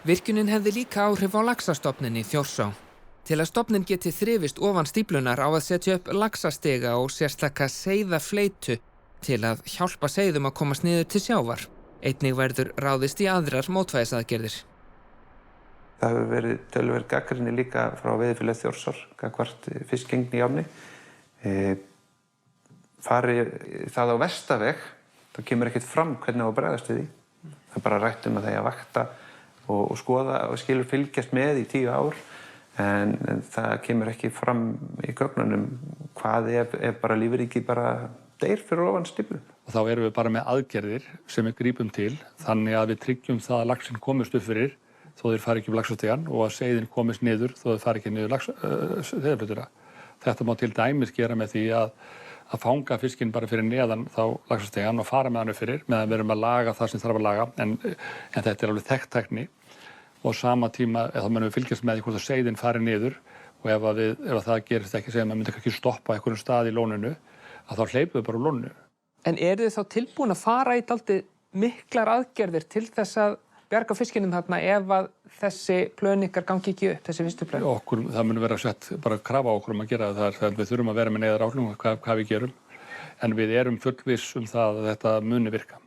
Virkjunin hefði líka áhrif á laxastofninn í Þjórsá. Til að stofninn geti þrifist ofan stíflunnar á að setja upp laxastiga og sérstaka seiðafleitu til að hjálpa seiðum að komast niður til sjávar. Einnig verður ráðist í aðrar mótvægisaðgerðir. Það hefur verið töluverð gagnrýni líka frá veiðifélagi Þjórsár gagnvart fiskgengni í ánni. Fari það á verstaveg, þá kemur ekkert fram hvernig á að bregðast við því. Það er bara rætt að það eigi að vakta og skoða og skilur fylgjast með í 10 ár. En það kemur ekki fram í gögnunum hvað ef bara lífríkið bara deyr fyrir ofan stíflu. Og þá erum við bara með aðgerðir sem við grípum til þannig að við tryggjum það að laxinn komist upp fyrir þó þeir fari ekki um laxastigann og að seiðin komist niður þó þeir fari ekki niður seiðaflötuna. Þetta má til dæmis gera með því að fanga fiskinn bara fyrir neðan þá laxastigann og fara með hann upp fyrir meðan við erum að laga það sem þarf að laga en þetta er alveg þekkt tækni. Og sama tíma, þá munum við fylgjast með því hvort að seiðin fari niður og ef það gerist ekki, segjum að myndi ekki stoppa einhverjum stað í lóninu, að þá hleypum við bara úr lóninu. En eru þið þá tilbúin að fara í dálítið miklar aðgerðir til þess að bjarga fiskinum þarna ef að þessi plön ykkar gangi ekki upp, þessi fyrstu plön? Það mun vera sett bara krafa á okkur að gera það, við þurfum að vera með neyðaráhrifum hvað við gerum, en við erum fullviss það að þetta muni virka.